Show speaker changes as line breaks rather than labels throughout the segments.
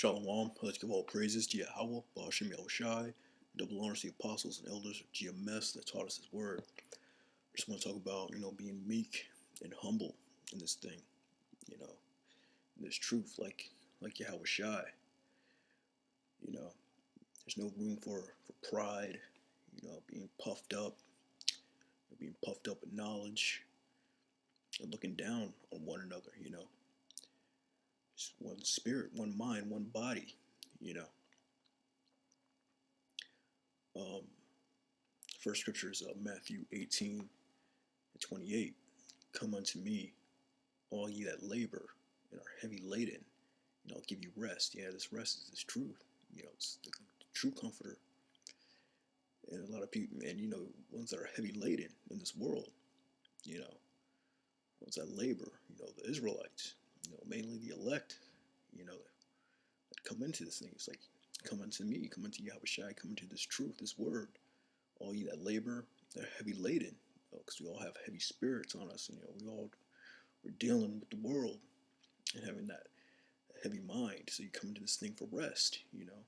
Shalom. Let's give all praises to Yahweh, Ba'ashem Yahushai, double honors to the apostles and elders of GMS that taught us His word. I just want to talk about, being meek and humble in this thing, in this truth, like Yahushai. There's no room for pride, being puffed up in knowledge, and looking down on one another. Just one spirit, one mind, one body. You know. First scripture is Matthew 18:28. Come unto me, all ye that labor and are heavy laden, and I'll give you rest. Yeah, this rest is this truth. It's the true comforter. And a lot of people, and ones that are heavy laden in this world, ones that labor, the Israelites, mainly the elect, that come into this thing. It's like, come unto me, come unto Yahushua, come into this truth, this word. All ye that labor, they're heavy laden, because we all have heavy spirits on us, and we're dealing with the world and having that heavy mind. So you come into this thing for rest. You don't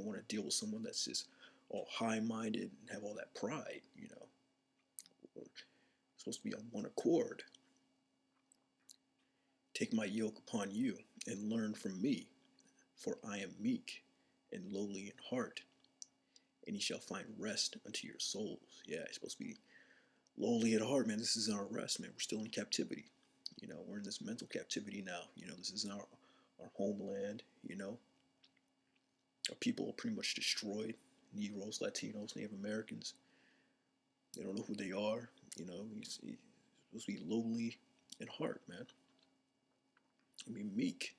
want to deal with someone that's just all high-minded and have all that pride. We're supposed to be on one accord. Take my yoke upon you and learn from me, for I am meek and lowly in heart, and ye shall find rest unto your souls. Yeah, it's supposed to be lowly at heart, man. This isn't our rest, man. We're still in captivity. We're in this mental captivity now. This isn't our homeland. Our people are pretty much destroyed. Negroes, Latinos, Native Americans. They don't know who they are. He's supposed to be lowly in heart, man. And be meek,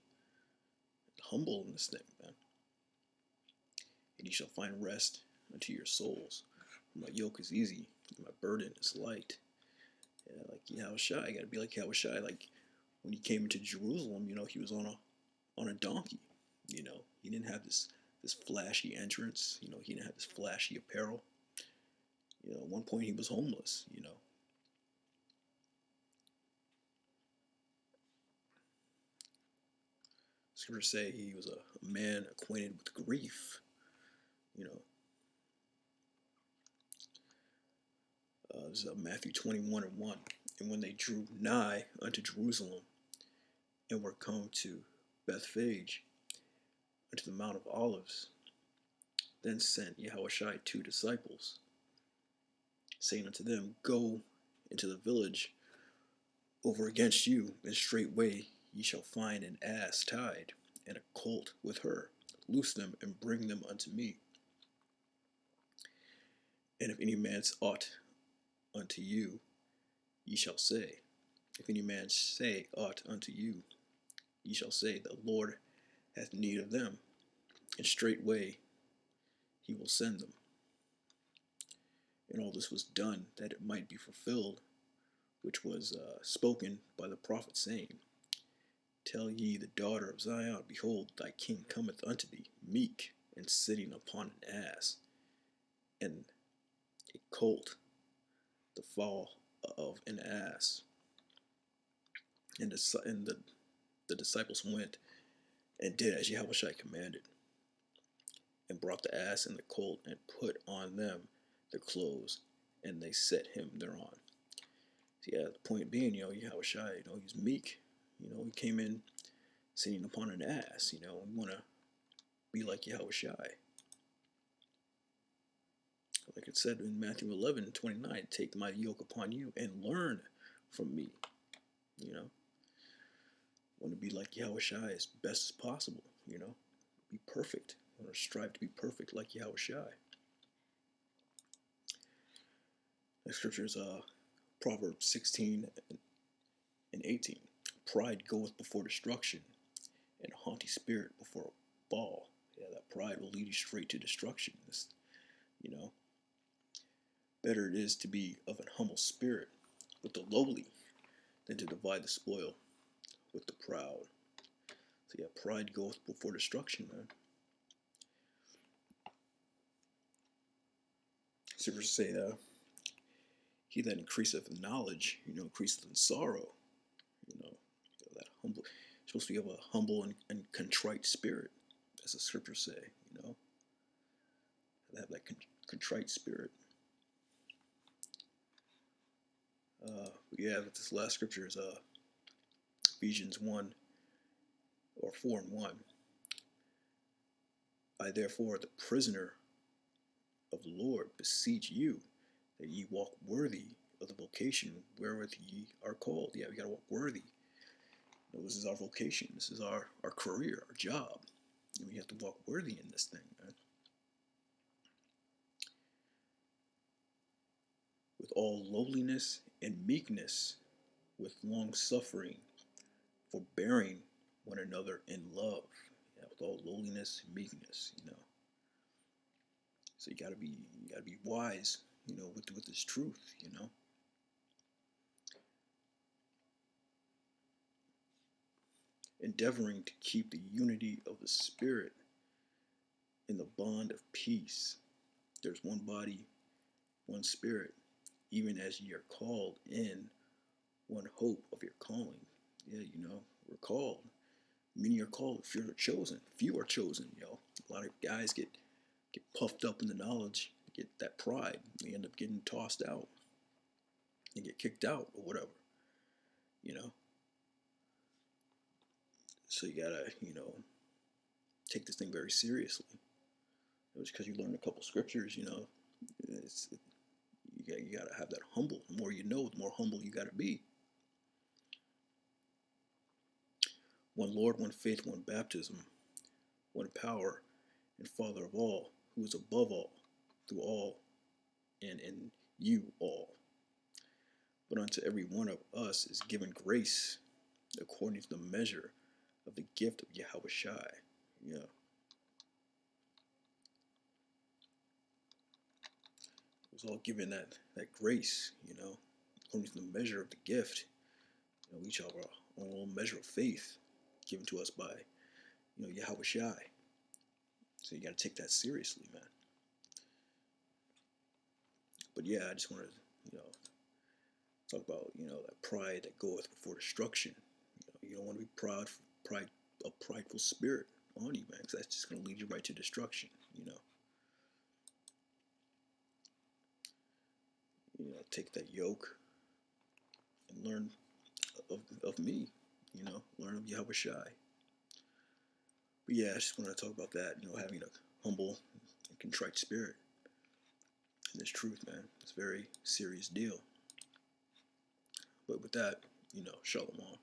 and humble in this thing, man. And ye shall find rest unto your souls. My yoke is easy, and my burden is light. Yeah, like Yahushua, I gotta be like Yahushua. Like when he came into Jerusalem, he was on a donkey. He didn't have this flashy entrance. He didn't have this flashy apparel. At one point he was homeless. Scriptures say he was a man acquainted with grief. This is Matthew 21:1. And when they drew nigh unto Jerusalem, and were come to Bethphage, unto the Mount of Olives, then sent Yahushua 2 disciples, saying unto them, Go into the village over against you, and straightway ye shall find an ass tied, and a colt with her. Loose them, and bring them unto me. And if any man's aught unto you, ye shall say. If any man say aught unto you, ye shall say, The Lord hath need of them, and straightway he will send them. And all this was done that it might be fulfilled, which was spoken by the prophet, saying, Tell ye the daughter of Zion, Behold, thy king cometh unto thee, meek, and sitting upon an ass, and a colt, the fall of an ass. And the disciples went and did as Yahushua commanded, and brought the ass and the colt, and put on them their clothes, and they set him thereon. So yeah, the point being, Yahushua, he's meek. He came in sitting upon an ass. We want to be like Yahushua. Like it said in Matthew 11:29, take my yoke upon you and learn from me. Want to be like Yahushua as best as possible. Be perfect. Want to strive to be perfect like Yahushua. Next scripture is Proverbs 16:18. Pride goeth before destruction, and a haughty spirit before a fall. Yeah, that pride will lead you straight to destruction. Better it is to be of an humble spirit with the lowly than to divide the spoil with the proud. So yeah, pride goeth before destruction, man. Scriptures say that he that increaseth in knowledge, increaseth in sorrow. That humble. You're supposed to have a humble and contrite spirit. as the scriptures say, have that contrite spirit. Yeah, this last scripture is Ephesians 1 or 4 and 1. I therefore, the prisoner of the Lord, beseech you that ye walk worthy of the vocation wherewith ye are called. Yeah, we got to walk worthy. This is our vocation. This is our career, our job. And we have to walk worthy in this thing, man. With all lowliness and meekness, with long suffering, forbearing one another in love. Yeah, with all lowliness and meekness, So you gotta be wise, with this truth, Endeavoring to keep the unity of the Spirit in the bond of peace. There's one body, one Spirit, even as ye are called in one hope of your calling. Yeah, we're called. Many are called, few are chosen. Few are chosen, A lot of guys get puffed up in the knowledge, get that pride. They end up getting tossed out and get kicked out or whatever, So you gotta, take this thing very seriously. Just because you learn a couple scriptures, it's, you gotta have that humble. The more you know, the more humble you gotta be. One Lord, one faith, one baptism, one power, and Father of all, who is above all, through all, and in you all. But unto every one of us is given grace according to the measure of the gift of Yahweh Shai. Yeah. It was all given that grace, according to the measure of the gift. We each have our own measure of faith given to us by, Yahweh Shai. So you got to take that seriously, man. But yeah, I just wanted to, talk about, that pride that goeth before destruction. You don't want to be a prideful spirit on you, man, because that's just going to lead you right to destruction, Take that yoke and learn of me, learn of Yahweh Shai. But yeah, I just wanted to talk about that, having a humble and contrite spirit. And this truth, man, it's a very serious deal. But with that, shalom.